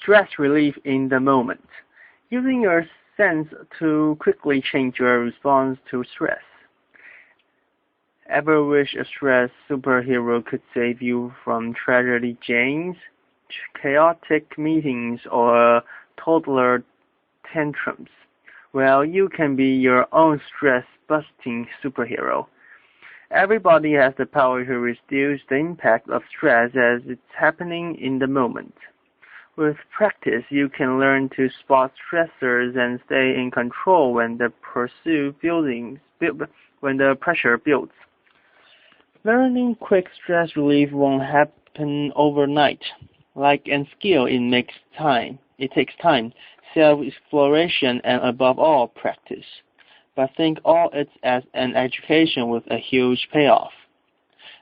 Stress relief in the moment. Using your sense to quickly change your response to stress. Ever wish a stress superhero could save you from tragedy Janes, chaotic meetings, or toddler tantrums? Well, you can be your own stress-busting superhero. Everybody has the power to reduce the impact of stress as it's happening in the moment. With practice, you can learn to spot stressors and stay in control when the pressure builds. Learning quick stress relief won't happen overnight. Like any skill, it takes time, self-exploration, and above all, practice. But think all it as an education with a huge payoff.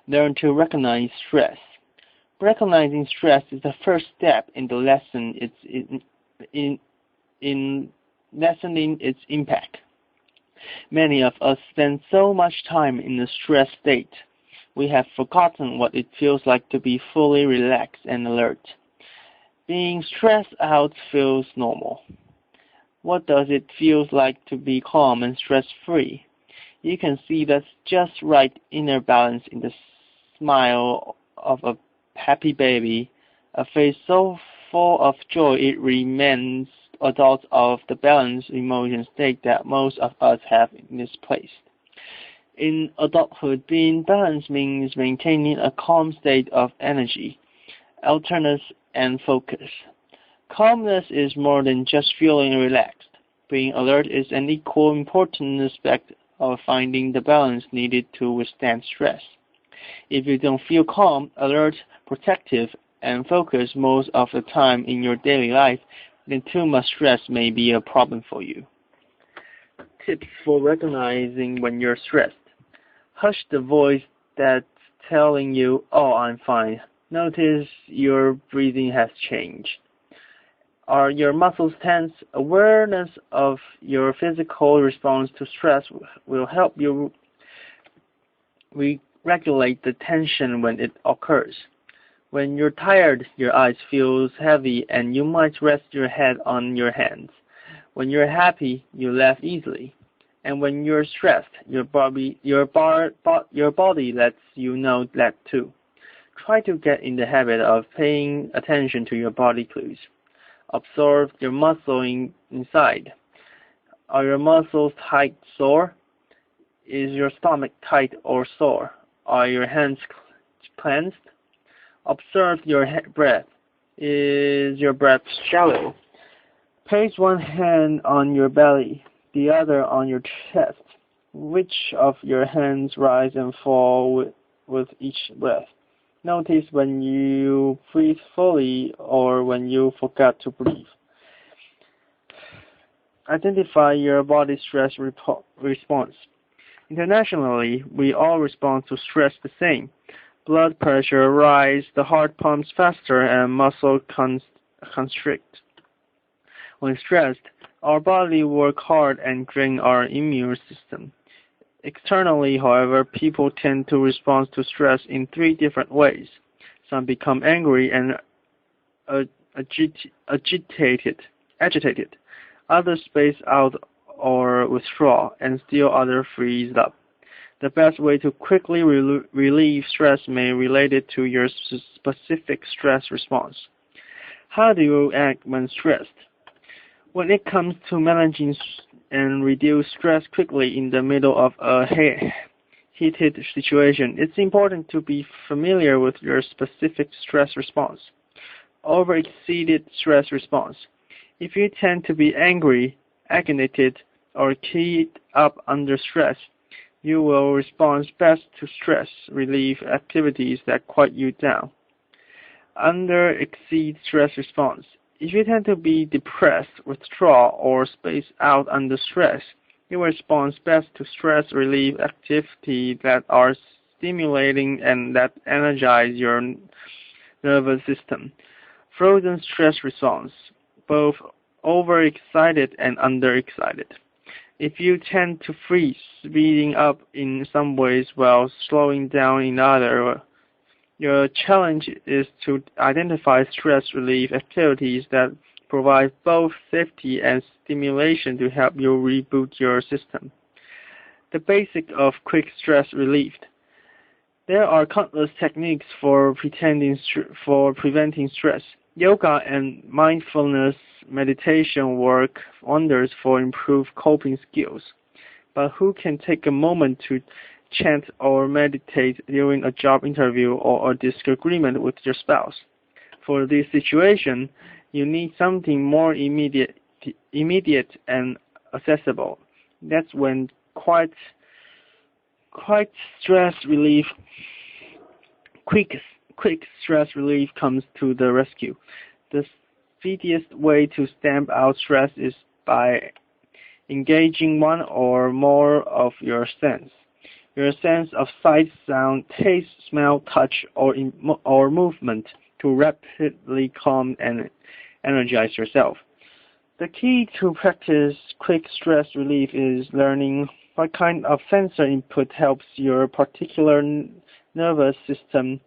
Learn to recognize stress. Recognizing stress is the first step in the lesson in lessening its impact. Many of us spend so much time in a stress state, we have forgotten what it feels like to be fully relaxed and alert. Being stressed out feels normal. What does it feel like to be calm and stress-free? You can see that just right inner balance in the smile of a happy baby, a face so full of joy it reminds adults of the balanced emotion state that most of us have misplaced. In adulthood, being balanced means maintaining a calm state of energy, alertness, and focus. Calmness is more than just feeling relaxed. Being alert is an equally important aspect of finding the balance needed to withstand stress. If you don't feel calm, alert, protective, and focused most of the time in your daily life, then too much stress may be a problem for you. Tips for recognizing when you're stressed. Hush the voice that's telling you, "Oh, I'm fine." Notice your breathing has changed. Are your muscles tense? Awareness of your physical response to stress will help you regulate the tension when it occurs. When you're tired, your eyes feel heavy and you might rest your head on your hands. When you're happy, you laugh easily. And when you're stressed, your body lets you know that too. Try to get in the habit of paying attention to your body clues. Observe your muscle inside. Are your muscles tight, sore? Is your stomach tight or sore? Are your hands clenched? Observe your breath. Is your breath shallow? Place one hand on your belly, the other on your chest. Which of your hands rise and fall with each breath? Notice when you breathe fully or when you forget to breathe. Identify your body stress response. Internationally, we all respond to stress the same. Blood pressure rises, the heart pumps faster, and muscle constrict. When stressed, our body works hard and drains our immune system. Externally, however, people tend to respond to stress in three different ways. Some become angry and agitated. Others space out or withdraw, and still others freeze up. The best way to quickly relieve stress may relate it to your specific stress response. How do you act when stressed? When it comes to managing and reduce stress quickly in the middle of a heated situation, it's important to be familiar with your specific stress response. Overexceeded stress response. If you tend to be angry, agitated, or keyed up under stress, you will respond best to stress relief activities that quiet you down. Under-exceed stress response. If you tend to be depressed, withdraw, or space out under stress, you respond best to stress relief activities that are stimulating and that energize your nervous system. Frozen stress response, both overexcited and underexcited. If you tend to freeze, speeding up in some ways while slowing down in others, Your challenge is to identify stress relief activities that provide both safety and stimulation to help you reboot your system. The basic of quick stress relief. There are countless techniques for preventing stress. Yoga and mindfulness meditation work wonders for improved coping skills. But who can take a moment to chant or meditate during a job interview or a disagreement with your spouse? For this situation, you need something more immediate and accessible. That's when quick stress relief comes to the rescue. The speediest way to stamp out stress is by engaging one or more of your sense. Your sense of sight, sound, taste, smell, touch, or movement to rapidly calm and energize yourself. The key to practice quick stress relief is learning what kind of sensor input helps your particular nervous system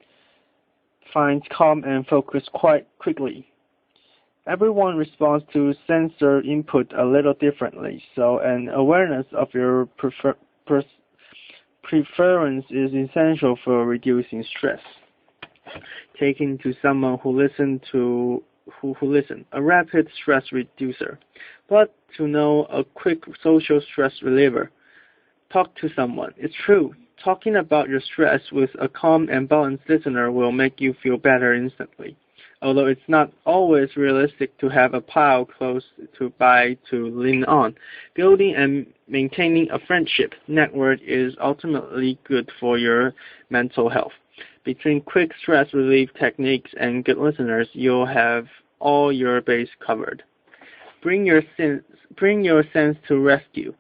find calm and focus quite quickly. Everyone responds to sensor input a little differently, so an awareness of your preference is essential for reducing stress. Taking to someone who listen, a rapid stress reducer. But to know a quick social stress reliever, talk to someone. It's true. Talking about your stress with a calm and balanced listener will make you feel better instantly. Although it's not always realistic to have a pile close by to lean on, building and maintaining a friendship network is ultimately good for your mental health. Between quick stress relief techniques and good listeners, you'll have all your base covered. Bring your sense to rescue.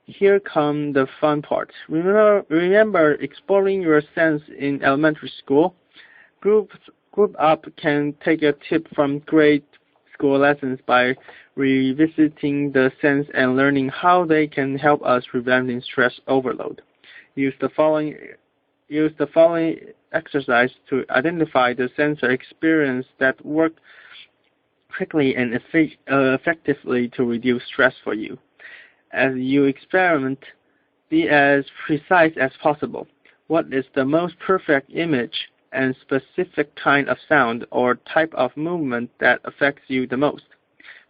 Here come the fun part. Remember exploring your sense in elementary school? Group up can take a tip from grade school lessons by revisiting the sense and learning how they can help us preventing stress overload. Use the following exercise to identify the sensor experience that work quickly and effectively to reduce stress for you. As you experiment, be as precise as possible. What is the most perfect image and specific kind of sound or type of movement that affects you the most?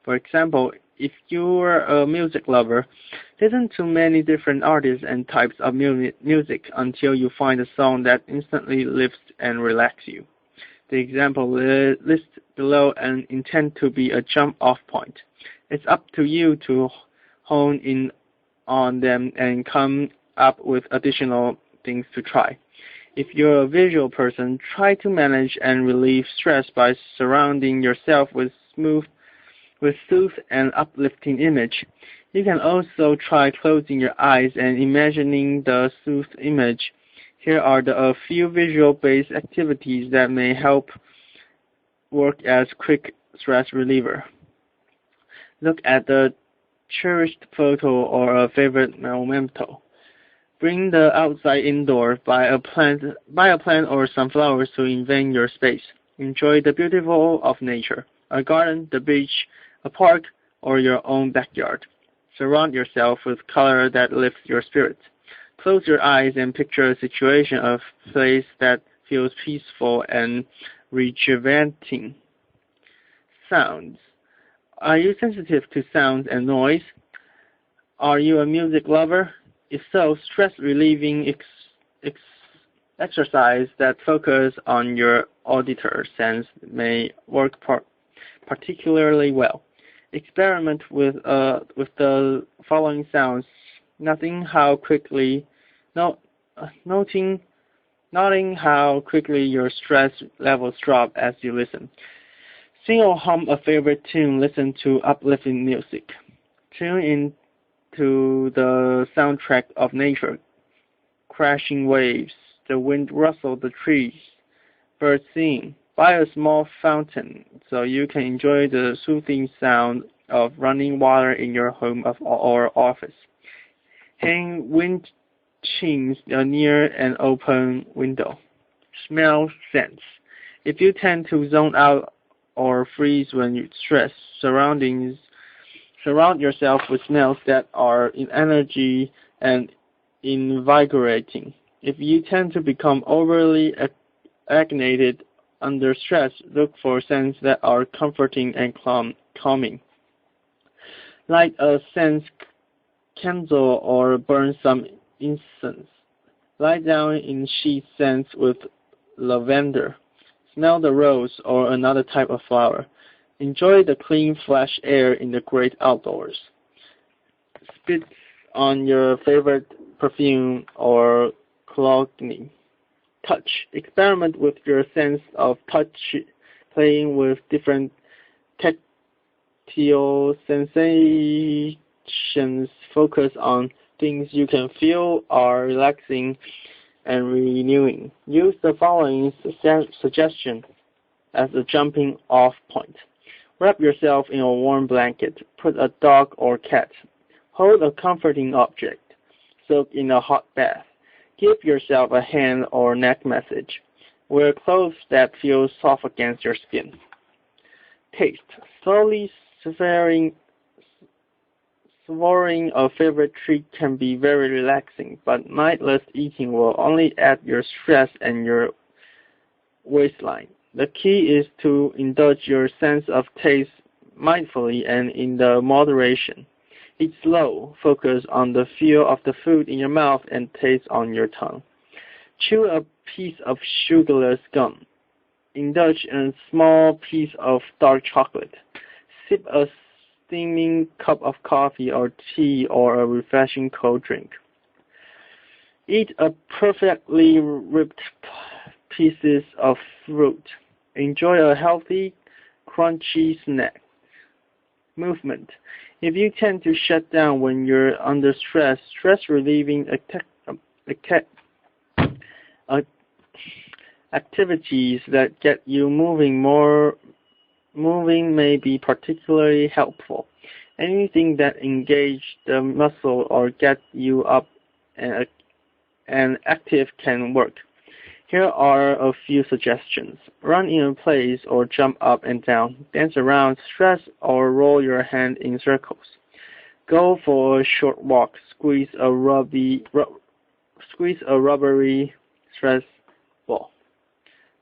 For example, if you're a music lover, listen to many different artists and types of music until you find a song that instantly lifts and relaxes you. The example list below and intend to be a jump-off point. It's up to you to hone in on them and come up with additional things to try. If you're a visual person, try to manage and relieve stress by surrounding yourself with smooth and uplifting image. You can also try closing your eyes and imagining the soothed image. Here are a few visual-based activities that may help work as quick stress reliever. Look at the cherished photo or a favorite memento. Bring the outside indoor. Buy a plant or some flowers to invade your space. Enjoy the beautiful of nature, a garden, the beach, a park, or your own backyard. Surround yourself with color that lifts your spirits. Close your eyes and picture a situation of place that feels peaceful and rejuvenating. Sounds. Are you sensitive to sounds and noise? Are you a music lover? If so, stress-relieving exercise that focus on your auditor sense may work particularly well. Experiment with the following sounds, noting how quickly your stress levels drop as you listen. Sing or hum a favorite tune. Listen to uplifting music. Tune into the soundtrack of nature. Crashing waves, the wind rustle the trees, birds sing. Buy a small fountain so you can enjoy the soothing sound of running water in your home or office. Hang wind chimes near an open window. smell sense. If you tend to zone out or freeze when you stress, surround yourself with smells that are in energy and invigorating. If you tend to become overly agitated under stress, look for scents that are comforting and calming. Light a scent candle or burn some incense. Lie down in sheet scents with lavender. Smell the rose or another type of flower. Enjoy the clean, fresh air in the great outdoors. Spit on your favorite perfume or cologne. Touch. Experiment with your sense of touch, playing with different tactile sensations. Focus on things you can feel are relaxing and renewing. Use the following suggestion as a jumping off point. Wrap yourself in a warm blanket. Put a dog or cat. Hold a comforting object. Soak in a hot bath. Give yourself a hand or neck massage. Wear clothes that feel soft against your skin. Taste. Slowly swallowing a favorite treat can be very relaxing, but mindless eating will only add your stress and your waistline. The key is to indulge your sense of taste mindfully and in the moderation. Eat slow. Focus on the feel of the food in your mouth and taste on your tongue. Chew a piece of sugarless gum. Indulge in a small piece of dark chocolate. Sip a steaming cup of coffee or tea or a refreshing cold drink. Eat a perfectly ripped pieces of fruit. Enjoy a healthy, crunchy snack. Movement. If you tend to shut down when you're under stress, stress-relieving activities that get you moving may be particularly helpful. Anything that engages the muscle or gets you up and active can work. Here are a few suggestions. Run in place or jump up and down. Dance around, stretch, or roll your hand in circles. Go for a short walk. Squeeze a rubbery stress ball.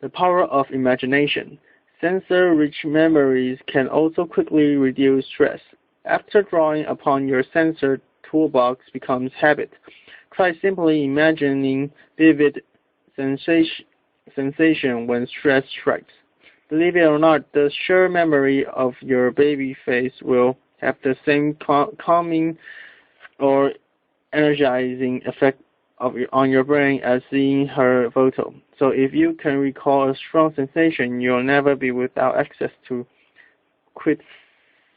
The power of imagination. Sensor-rich memories can also quickly reduce stress. After drawing upon your sensor toolbox becomes habit, try simply imagining vivid sensation when stress strikes. Believe it or not, the sheer memory of your baby face will have the same calming or energizing effect on your brain as seeing her photo. So if you can recall a strong sensation, you'll never be without access to quick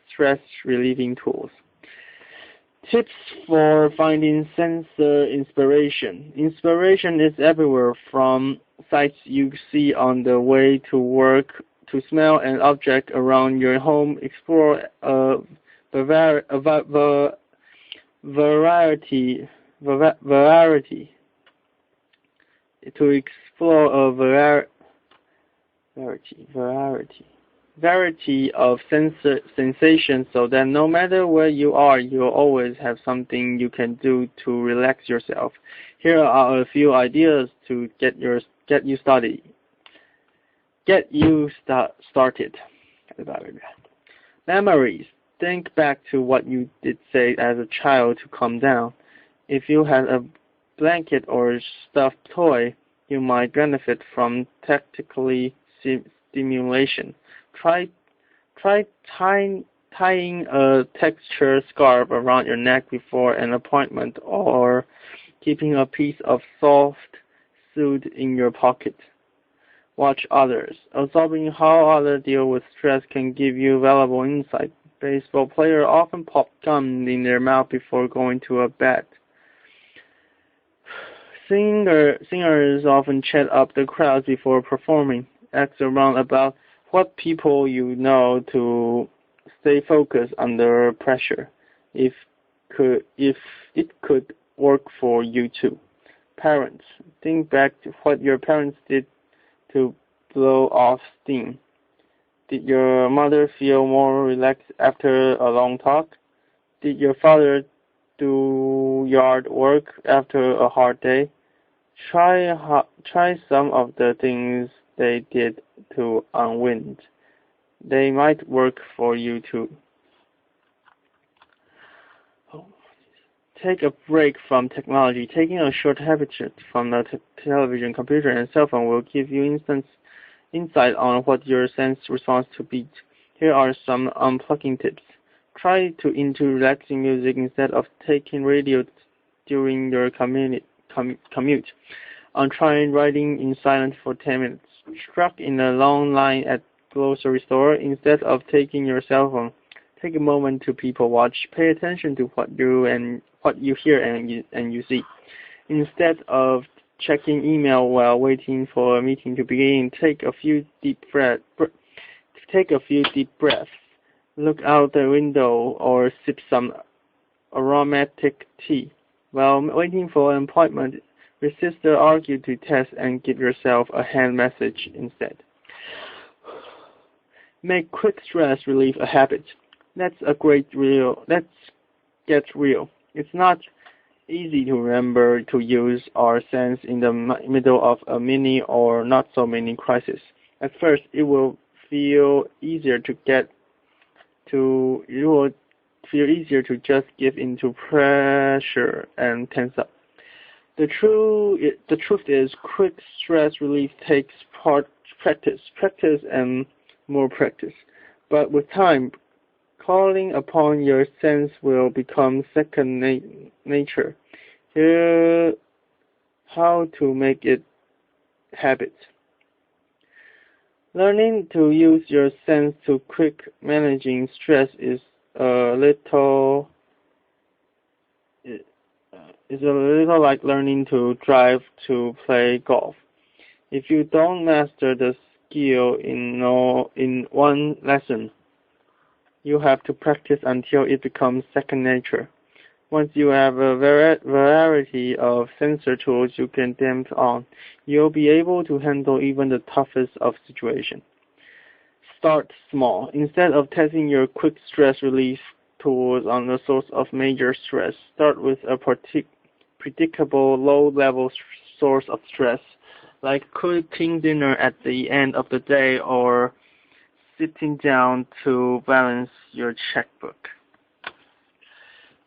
stress-relieving tools. Tips for finding sensor inspiration. Inspiration is everywhere, from sights you see on the way to work to smell an object around your home. Explore a variety to explore a variety of sensations, so that no matter where you are, you'll always have something you can do to relax yourself. Here are a few ideas to get you started. Memories. Think back to what you did say as a child to calm down. If you had a blanket or stuffed toy, you might benefit from tactically stimulation. Try tying a texture scarf around your neck before an appointment, or keeping a piece of soft suit in your pocket. Watch others. Observing how others deal with stress can give you valuable insight. Baseball players often pop gum in their mouth before going to a bat. Singers often chat up the crowd before performing. Ask around about what people you know to stay focused under pressure. If it could work for you too. Parents. Think back to what your parents did to blow off steam? Did your mother feel more relaxed after a long talk? Did your father do yard work after a hard day? Try some of the things they did to unwind. They might work for you too. Take a break from technology. Taking a short habitat from the television, computer, and cell phone will give you instant insight on what your sense response to beat. Here are some unplugging tips. Try to into relaxing music instead of taking radio during your commute. Try writing in silence for 10 minutes. Stuck in a long line at grocery store, instead of taking your cell phone, take a moment to people watch. Pay attention to what you hear and you see. Instead of checking email while waiting for a meeting to begin, take a few deep breaths. Look out the window or sip some aromatic tea. While waiting for an appointment, resist the urge to test and give yourself a hand message instead. Make quick stress relief a habit. Let's get real. It's not easy to remember to use our sense in the middle of a mini or not so mini crisis. At first, it will feel easier to just give into pressure and tense up. The truth is, quick stress relief takes practice and more practice. But with time, calling upon your sense will become second nature. Here, how to make it habit. Learning to use your sense to quick managing stress is a little like learning to drive to play golf. If you don't master the skill in one lesson, you have to practice until it becomes second nature. Once you have a variety of sensor tools you can depend on, you'll be able to handle even the toughest of situations. Start small. Instead of testing your quick stress relief tools on the source of major stress, start with a predictable low-level source of stress, like cooking dinner at the end of the day or sitting down to balance your checkbook.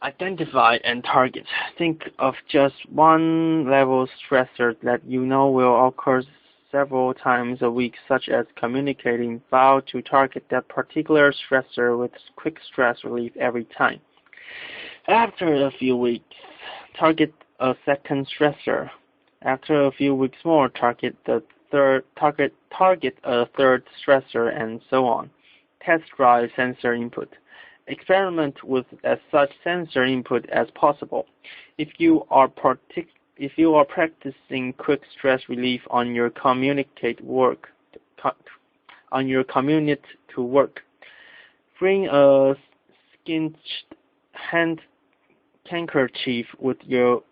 Identify and target. Think of just one level stressor that you know will occur several times a week, such as communicating. Vow to target that particular stressor with quick stress relief every time. After a few weeks, target a second stressor. After a few weeks more, target a third stressor, and so on. Test drive sensor input. Experiment with as such sensor input as possible. If you are practicing quick stress relief on your commute to work, bring a skinched handkerchief with you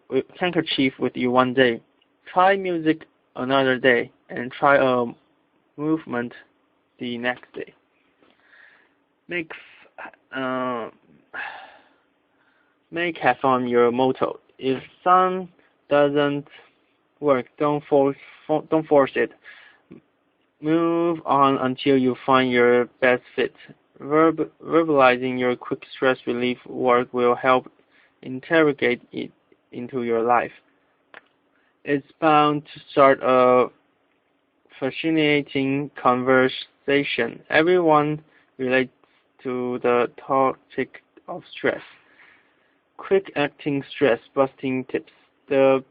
one day. Try music another day, and try a movement the next day. Make have fun your motto. If some doesn't work, don't force it. Move on until you find your best fit. Verbalizing your quick stress relief work will help integrate it into your life. It's bound to start a fascinating conversation. Everyone relates to the topic of stress. Quick-acting stress-busting tips. The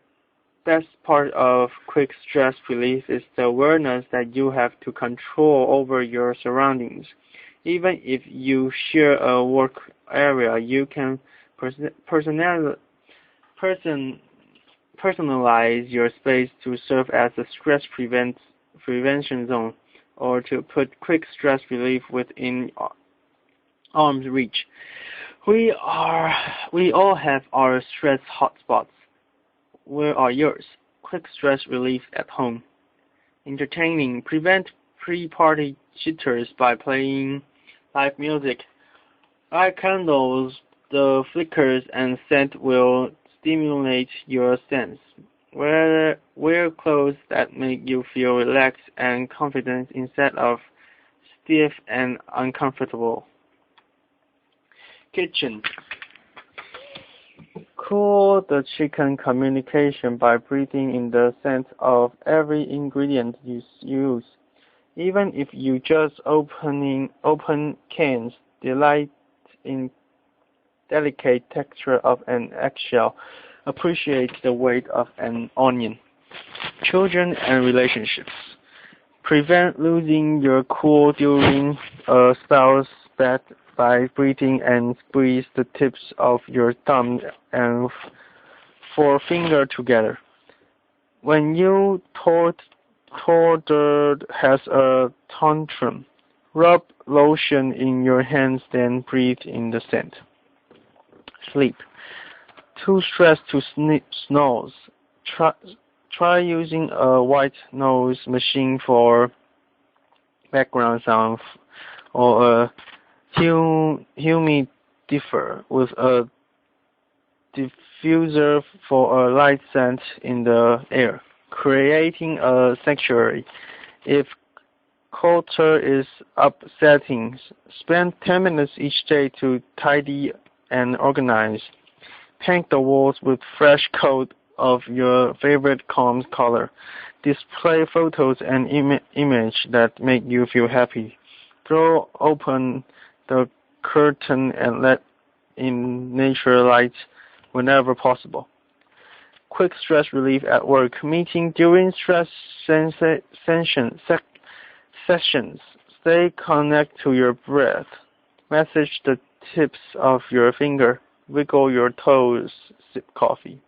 best part of quick stress relief is the awareness that you have to control over your surroundings. Even if you share a work area, you can personalize your space to serve as a stress prevention zone, or to put quick stress relief within arm's reach. We all have our stress hotspots. Where are yours? Quick stress relief at home. Entertaining. Prevent pre-party jitters by playing live music. Light candles, the flickers and scent will stimulate your sense. Wear clothes that make you feel relaxed and confident instead of stiff and uncomfortable. Kitchen. Cool the chicken communication by breathing in the scent of every ingredient you use. Even if you just open cans, delight in delicate texture of an eggshell. Appreciate the weight of an onion. Children and relationships. Prevent losing your cool during a spouse bath by breathing and squeeze the tips of your thumb and forefinger together. When your toddler has a tantrum, rub lotion in your hands, then breathe in the scent. Sleep. Too stressed to snooze. Try using a white noise machine for background sound or a humidifier with a diffuser for a light scent in the air, creating a sanctuary. If clutter is upsetting, spend 10 minutes each day to tidy and organize. Paint the walls with fresh coat of your favorite calm color. Display photos and images that make you feel happy. Throw open the curtain and let in natural light whenever possible. Quick stress relief at work. Meeting during stress sessions. Stay connected to your breath. Massage the tips of your finger. Wiggle your toes. Sip coffee.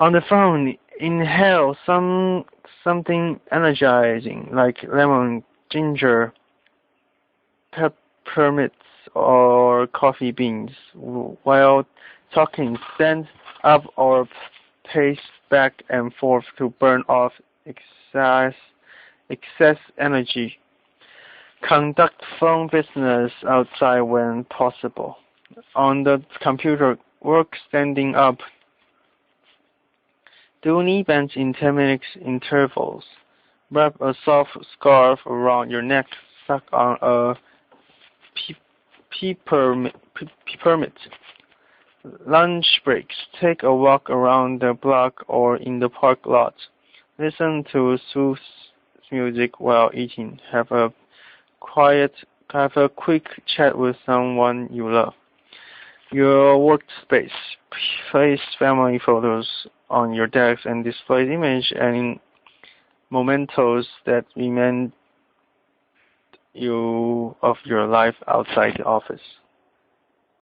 On the phone, inhale something energizing like lemon, ginger, peppermint, or coffee beans. While talking, stand up or pace back and forth to burn off excess energy. Conduct phone business outside when possible. On the computer, work standing up. Do knee bends in 10-minute intervals. Wrap a soft scarf around your neck. Suck on a peppermint. Lunch breaks. Take a walk around the block or in the park lot. Listen to soothing music while eating. Have a quick chat with someone you love. Your workspace. Place family photos on your desk and display images and mementos that remind you of your life outside the office.